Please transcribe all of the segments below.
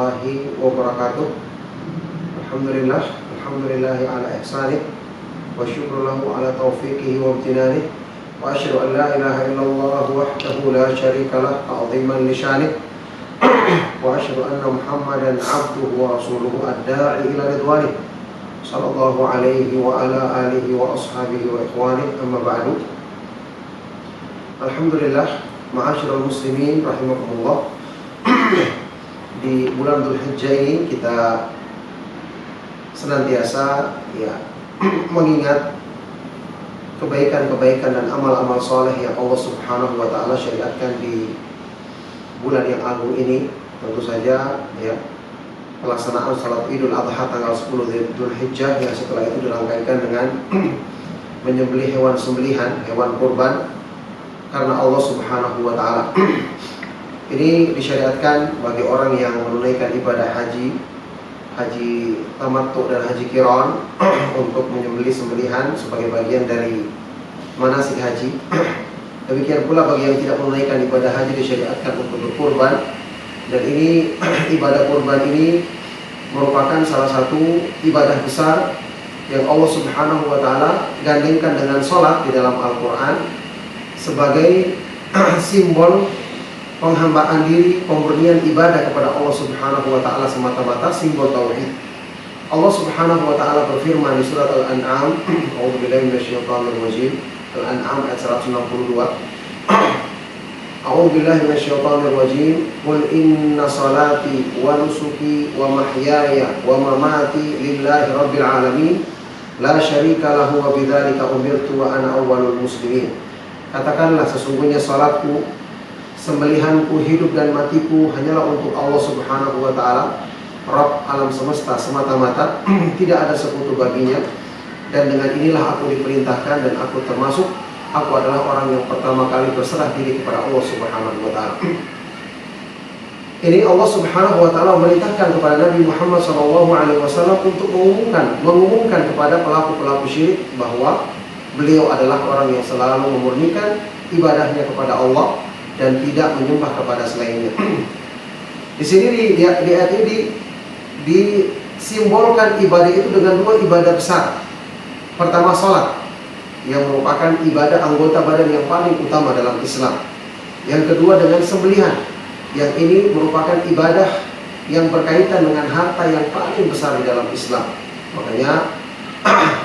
warahmatullahi wabarakatuh. Alhamdulillahi ala ihsanih, wa syukru lahu ala taufiqihi wa amtinanih, wa asyhadu an la ilaha illallah wahdahu la syarika lah ta'ziman li syanih, wa asyhadu anna Muhammadan abduhu wa rasuluhu ad-da'i ila ridwanih, sallallahu alaihi wa ala alihi wa ashabihi wa ikhwanih, amma ba'du. Alhamdulillah, ma'asyiral muslimin rahimakumullah. Di bulan Dzulhijjah ini kita senantiasa mengingat kebaikan-kebaikan dan amal-amal soleh yang Allah Subhanahu wa taala syariatkan di bulan yang agung ini. Tentu saja pelaksanaan salat Idul Adha tanggal 10 Dzulhijjah yang setelah itu dirangkaikan dengan menyembelih hewan sembelihan, hewan kurban karena Allah Subhanahu wa taala. Ini disyariatkan bagi orang yang menunaikan ibadah haji tamattu dan haji qiran untuk menyembelih sembelihan sebagai bagian dari manasik haji. Demikian pula bagi yang tidak menunaikan ibadah haji disyariatkan untuk berkurban. Dan ini ibadah kurban ini merupakan salah satu ibadah besar yang Allah Subhanahu wa taala gandengkan dengan sholat di dalam Al-Qur'an sebagai simbol penghambaan diri, pemurnian ibadah kepada Allah Subhanahu wa taala semata-mata, simbol tauhid. Allah Subhanahu wa taala berfirman di surat Al-An'am, A'udzubillahi minasyaitonir rajim, Al-An'am ayat 162. A'udzubillahi minasyaitonir rajim, qul inna salati wa nusuki wa mahyaya wa mamati lillahi rabbil alamin, la syarika lahu wa bidzalika umirtu wa ana awwalul muslimin. Katakanlah, sesungguhnya salatku, sembelihanku, hidup dan matiku hanyalah untuk Allah Subhanahu wa taala, Rabb alam semesta semata-mata, tidak ada sekutu baginya. Dan dengan inilah aku diperintahkan dan aku termasuk, aku adalah orang yang pertama kali berserah diri kepada Allah Subhanahu wa taala. Ini Allah Subhanahu wa taala memerintahkan kepada Nabi Muhammad SAW untuk mengumumkan kepada pelaku-pelaku syirik bahwa beliau adalah orang yang selalu memurnikan ibadahnya kepada Allah dan tidak menyembah kepada selainnya. Di sini di ayat ini disimbolkan ibadah itu dengan dua ibadah besar. Pertama, salat yang merupakan ibadah anggota badan yang paling utama dalam Islam. Yang kedua dengan sembelihan, yang ini merupakan ibadah yang berkaitan dengan harta yang paling besar di dalam Islam. Makanya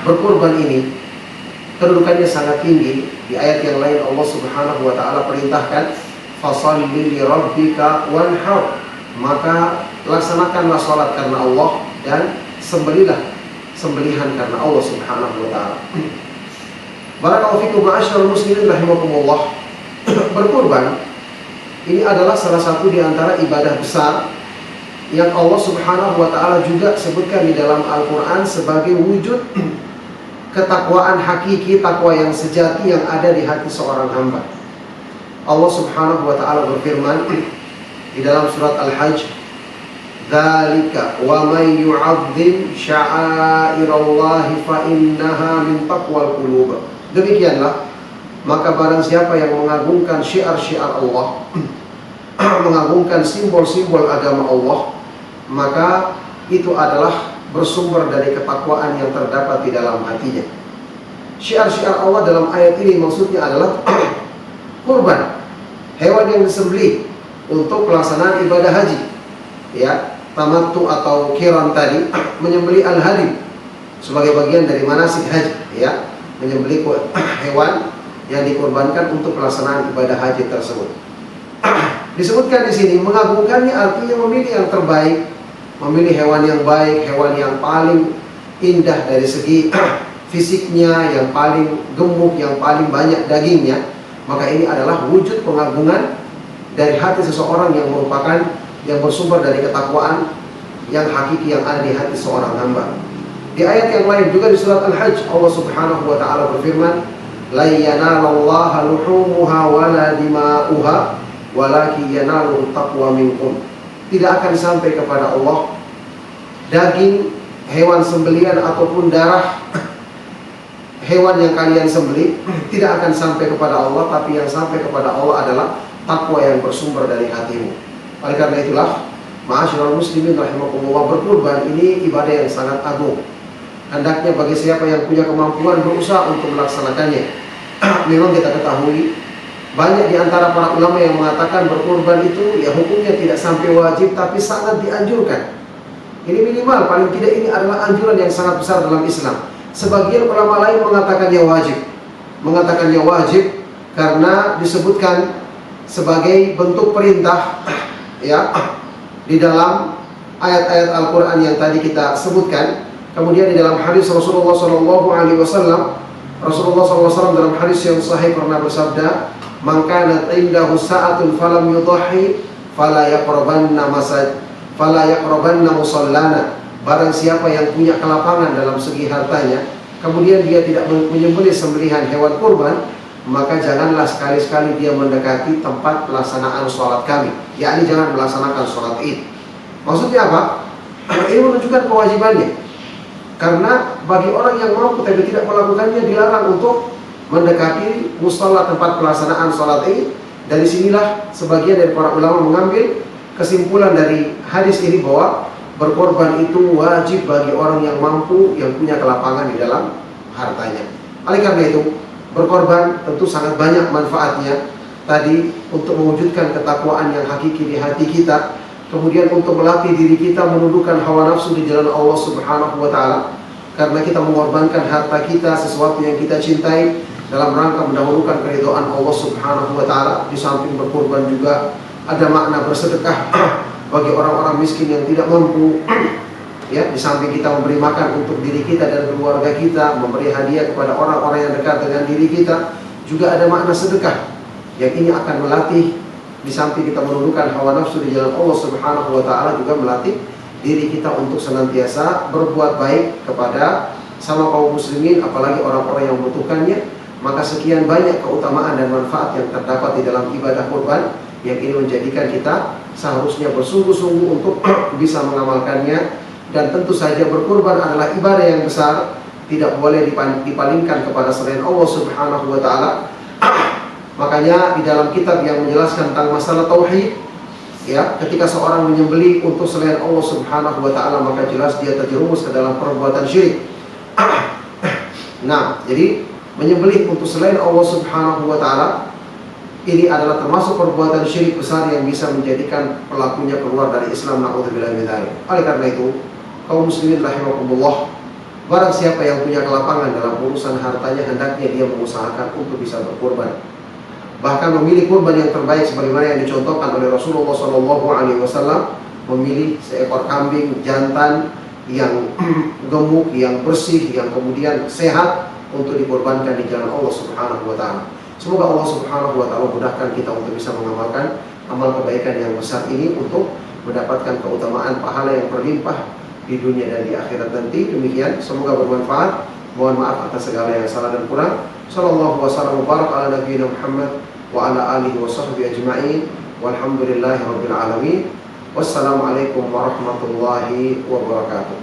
berkurban ini kedudukannya sangat tinggi. Di ayat yang lain Allah Subhanahu wa taala perintahkan fasholli li rabbika wanhar, maka laksanakanlah salat karena Allah dan sembelilah sembelihan karena Allah Subhanahu wa taala. Barakallahu fikum ma'asyiral muslimin rahimakumullah. Berkurban ini adalah salah satu di antara ibadah besar yang Allah Subhanahu wa taala juga sebutkan di dalam Al-Qur'an sebagai wujud ketakwaan hakiki, takwa yang sejati yang ada di hati seorang hamba. Allah Subhanahu wa taala berfirman di dalam surat Al-Hajj, "Dzalika wa may yu'azzim sya'airallahi fa innaha min taqwal qulub." Demikianlah, maka barang siapa yang mengagungkan syiar-syiar Allah, mengagungkan simbol-simbol agama Allah, maka itu adalah bersumber dari ketakwaan yang terdapat di dalam hatinya. Syiar-syiar Allah dalam ayat ini maksudnya adalah kurban, hewan yang disembelih untuk pelaksanaan ibadah haji, tamattu atau qiran tadi, menyembelih al-hadi sebagai bagian dari manasik haji, menyembelih hewan yang dikorbankan untuk pelaksanaan ibadah haji tersebut. Disebutkan di sini mengagungkannya artinya memilih yang terbaik, memilih hewan yang baik, hewan yang paling indah dari segi fisiknya, yang paling gemuk, yang paling banyak dagingnya. Maka ini adalah wujud pengagungan dari hati seseorang yang merupakan yang bersumber dari ketakwaan yang hakiki yang ada di hati seorang hamba. Di ayat yang lain juga di surat Al-Hajj Allah Subhanahu wa taala berfirman, "La yanalallaha luhumuha wala dima'uha walakin yanaluhu taqwa minkum." Tidak akan sampai kepada Allah daging hewan sembelihan ataupun darah hewan yang kalian sembelih, tidak akan sampai kepada Allah, tapi yang sampai kepada Allah adalah takwa yang bersumber dari hatimu. Oleh karena itulah Ma'asyiral muslimin rahimakumullah, berkurban ini ibadah yang sangat agung. Hendaknya bagi siapa yang punya kemampuan berusaha untuk melaksanakannya. Memang kita ketahui banyak di antara para ulama yang mengatakan berkurban itu ya hukumnya tidak sampai wajib, tapi sangat dianjurkan. Ini minimal, paling tidak ini adalah anjuran yang sangat besar dalam Islam. Sebagian ulama lain mengatakannya wajib karena disebutkan sebagai bentuk perintah ya di dalam ayat-ayat Al-Quran yang tadi kita sebutkan. Kemudian di dalam hadis Rasulullah SAW, dalam hadis yang sahih pernah bersabda, "Man kanat indahu sa'atun falam yudhi fala yaqrabanna musallana." Barang siapa yang punya kelapangan dalam segi hartanya, kemudian dia tidak menyembelih sembelihan hewan kurban, maka janganlah sekali-sekali dia mendekati tempat pelaksanaan sholat kami, yakni jangan melaksanakan sholat Id. Maksudnya apa? Ini menunjukkan kewajibannya. Karena bagi orang yang mampu tapi tidak melakukannya, dilarang untuk mendekati musalla tempat pelaksanaan sholat Id. Dari sinilah sebagian dari para ulama mengambil kesimpulan dari hadis ini bahwa berkorban itu wajib bagi orang yang mampu, yang punya kelapangan di dalam hartanya. Oleh karena itu, berkorban tentu sangat banyak manfaatnya. Tadi untuk mewujudkan ketakwaan yang hakiki di hati kita, kemudian untuk melatih diri kita menundukkan hawa nafsu di jalan Allah Subhanahu wa Ta'ala, karena kita mengorbankan harta kita, sesuatu yang kita cintai, dalam rangka mendahulukan keridhaan Allah Subhanahu wa Ta'ala. Di samping berkorban juga ada makna bersedekah bagi orang-orang miskin yang tidak mampu. Ya, di samping kita memberi makan untuk diri kita dan keluarga kita, memberi hadiah kepada orang-orang yang dekat dengan diri kita, juga ada makna sedekah yang ini akan melatih. Di samping kita menundukkan hawa nafsu di jalan Allah Subhanahu wa Ta'ala, juga melatih diri kita untuk senantiasa berbuat baik kepada sama kaum muslimin, apalagi orang-orang yang membutuhkannya. Maka sekian banyak keutamaan dan manfaat yang terdapat di dalam ibadah kurban, yang ini menjadikan kita seharusnya bersungguh-sungguh untuk bisa mengamalkannya. Dan tentu saja berkurban adalah ibadah yang besar, tidak boleh dipalingkan kepada selain Allah Subhanahu wa Ta'ala. Makanya di dalam kitab yang menjelaskan tentang masalah tauhid, ya, ketika seorang menyembelih untuk selain Allah Subhanahu wa Ta'ala, maka jelas dia terjerumus ke dalam perbuatan syirik. Nah, jadi menyembelih untuk selain Allah Subhanahu wa Ta'ala ini adalah termasuk perbuatan syirik besar yang bisa menjadikan pelakunya keluar dari Islam. Na'udzubillah min dzalik. Oleh karena itu, kaum muslimin rahimakumullah, barang siapa yang punya kelapangan dalam urusan hartanya, hendaknya dia mengusahakan untuk bisa berkurban. Bahkan memilih kurban yang terbaik sebagaimana yang dicontohkan oleh Rasulullah SAW, memilih seekor kambing jantan yang gemuk, yang bersih, yang kemudian sehat untuk dikorbankan di jalan Allah Subhanahu wa Ta'ala. Semoga Allah Subhanahu wa Ta'ala mudahkan kita untuk bisa mengamalkan amal kebaikan yang besar ini untuk mendapatkan keutamaan pahala yang berlimpah di dunia dan di akhirat nanti. Demikian, semoga bermanfaat. Mohon maaf atas segala yang salah dan kurang. Sallallahu wasallam barak ala nabiyina Muhammad wa ala alihi wa sahbihi ajma'in. Walhamdulillahi rabbil alamin. Wassalamualaikum warahmatullahi wabarakatuh.